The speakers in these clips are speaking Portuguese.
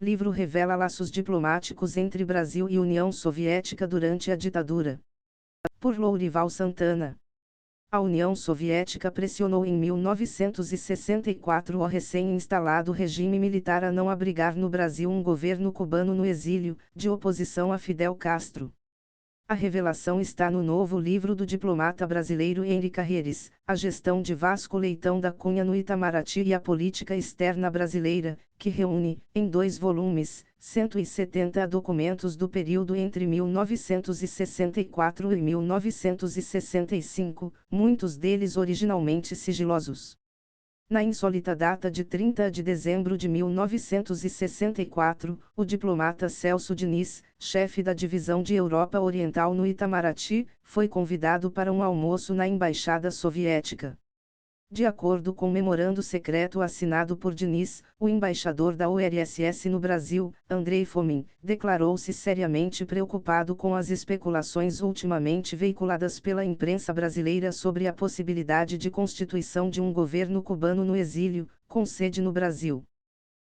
livro revela laços diplomáticos entre Brasil e União Soviética durante a ditadura. Por Lourival Santana. A União Soviética pressionou em 1964 o recém-instalado regime militar a não abrigar no Brasil um governo cubano no exílio, de oposição a Fidel Castro. A revelação está no novo livro do diplomata brasileiro Henri Carreres, A Gestão de Vasco Leitão da Cunha no Itamaraty e a Política Externa Brasileira, que reúne, em 2 volumes, 170 documentos do período entre 1964 e 1965, muitos deles originalmente sigilosos. Na insólita data de 30 de dezembro de 1964, o diplomata Celso Diniz, chefe da divisão de Europa Oriental no Itamaraty, foi convidado para um almoço na Embaixada Soviética. De acordo com memorando secreto assinado por Diniz, o embaixador da URSS no Brasil, Andrei Fomin, declarou-se seriamente preocupado com as especulações ultimamente veiculadas pela imprensa brasileira sobre a possibilidade de constituição de um governo cubano no exílio, com sede no Brasil.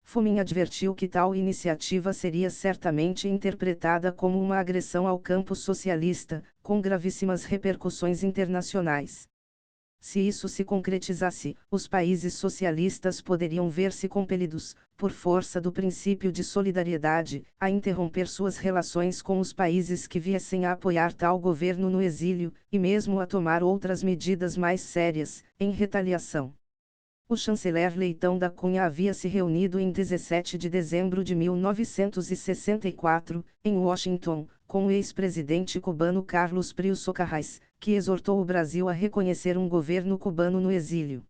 Fomin advertiu que tal iniciativa seria certamente interpretada como uma agressão ao campo socialista, com gravíssimas repercussões internacionais. Se isso se concretizasse, os países socialistas poderiam ver-se compelidos, por força do princípio de solidariedade, a interromper suas relações com os países que viessem a apoiar tal governo no exílio, e mesmo a tomar outras medidas mais sérias, em retaliação. O chanceler Leitão da Cunha havia se reunido em 17 de dezembro de 1964, em Washington, com o ex-presidente cubano Carlos Prío Socarrás, que exortou o Brasil a reconhecer um governo cubano no exílio.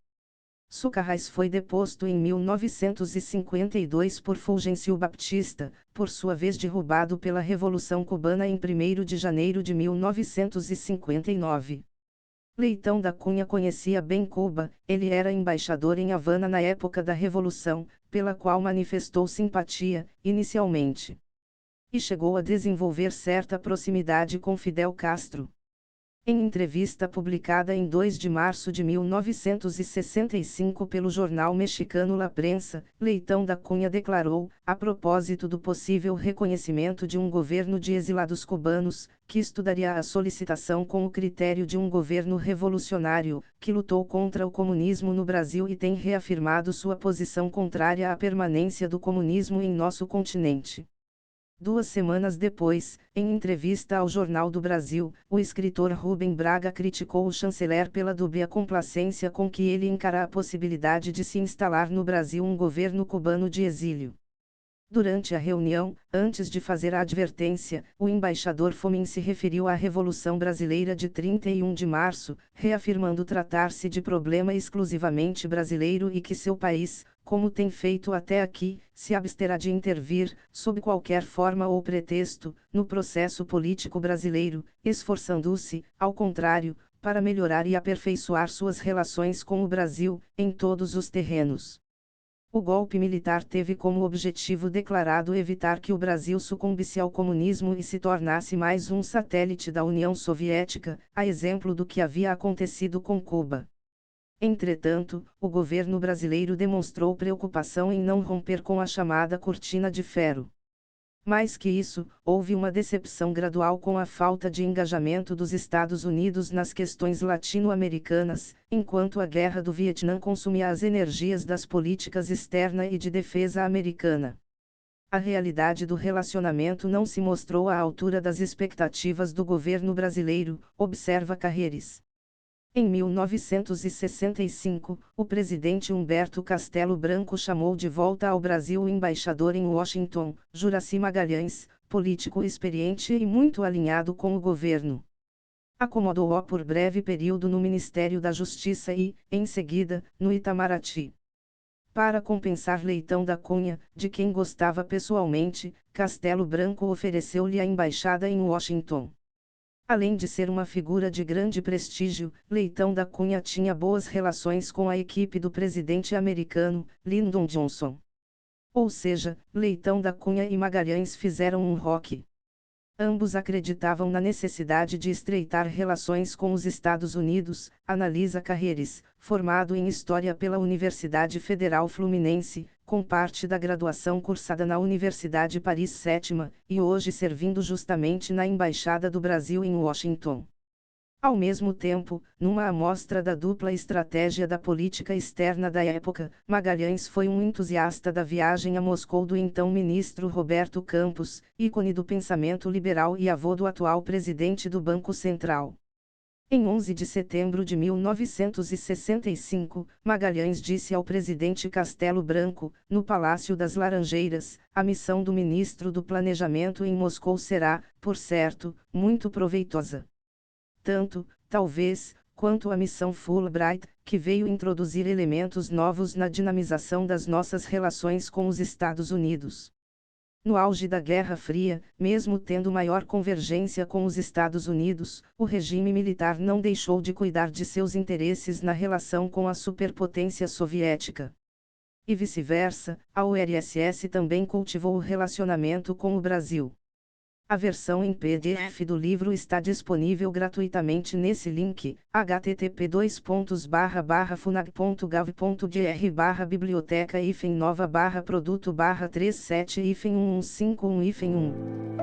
Socarrás foi deposto em 1952 por Fulgêncio Baptista, por sua vez derrubado pela Revolução Cubana em 1º de janeiro de 1959. Leitão da Cunha conhecia bem Cuba, ele era embaixador em Havana na época da Revolução, pela qual manifestou simpatia, inicialmente. E chegou a desenvolver certa proximidade com Fidel Castro. Em entrevista publicada em 2 de março de 1965 pelo jornal mexicano La Prensa, Leitão da Cunha declarou, a propósito do possível reconhecimento de um governo de exilados cubanos, que estudaria a solicitação com o critério de um governo revolucionário, que lutou contra o comunismo no Brasil e tem reafirmado sua posição contrária à permanência do comunismo em nosso continente. 2 semanas depois, em entrevista ao Jornal do Brasil, o escritor Rubem Braga criticou o chanceler pela dúbia complacência com que ele encara a possibilidade de se instalar no Brasil um governo cubano de exílio. Durante a reunião, antes de fazer a advertência, o embaixador Fomin se referiu à Revolução Brasileira de 31 de março, reafirmando tratar-se de problema exclusivamente brasileiro e que seu país, como tem feito até aqui, se absterá de intervir, sob qualquer forma ou pretexto, no processo político brasileiro, esforçando-se, ao contrário, para melhorar e aperfeiçoar suas relações com o Brasil, em todos os terrenos. O golpe militar teve como objetivo declarado evitar que o Brasil sucumbisse ao comunismo e se tornasse mais um satélite da União Soviética, a exemplo do que havia acontecido com Cuba. Entretanto, o governo brasileiro demonstrou preocupação em não romper com a chamada cortina de ferro. Mais que isso, houve uma decepção gradual com a falta de engajamento dos Estados Unidos nas questões latino-americanas, enquanto a Guerra do Vietnã consumia as energias das políticas externa e de defesa americana. A realidade do relacionamento não se mostrou à altura das expectativas do governo brasileiro, observa Carreres. Em 1965, o presidente Humberto Castelo Branco chamou de volta ao Brasil o embaixador em Washington, Juracy Magalhães, político experiente e muito alinhado com o governo. Acomodou-o por breve período no Ministério da Justiça e, em seguida, no Itamaraty. Para compensar Leitão da Cunha, de quem gostava pessoalmente, Castelo Branco ofereceu-lhe a embaixada em Washington. Além de ser uma figura de grande prestígio, Leitão da Cunha tinha boas relações com a equipe do presidente americano, Lyndon Johnson. Ou seja, Leitão da Cunha e Magalhães fizeram um rock. Ambos acreditavam na necessidade de estreitar relações com os Estados Unidos, analisa Carreres, formado em História pela Universidade Federal Fluminense, com parte da graduação cursada na Universidade Paris Sétima, e hoje servindo justamente na Embaixada do Brasil em Washington. Ao mesmo tempo, numa amostra da dupla estratégia da política externa da época, Magalhães foi um entusiasta da viagem a Moscou do então ministro Roberto Campos, ícone do pensamento liberal e avô do atual presidente do Banco Central. Em 11 de setembro de 1965, Magalhães disse ao presidente Castelo Branco, no Palácio das Laranjeiras: "A missão do ministro do Planejamento em Moscou será, por certo, muito proveitosa. Tanto, talvez, quanto a missão Fulbright, que veio introduzir elementos novos na dinamização das nossas relações com os Estados Unidos." No auge da Guerra Fria, mesmo tendo maior convergência com os Estados Unidos, o regime militar não deixou de cuidar de seus interesses na relação com a superpotência soviética. E vice-versa, a URSS também cultivou o relacionamento com o Brasil. A versão em PDF do livro está disponível gratuitamente nesse link, http://funag.gov.br/biblioteca-nova/produto/37-1151-1.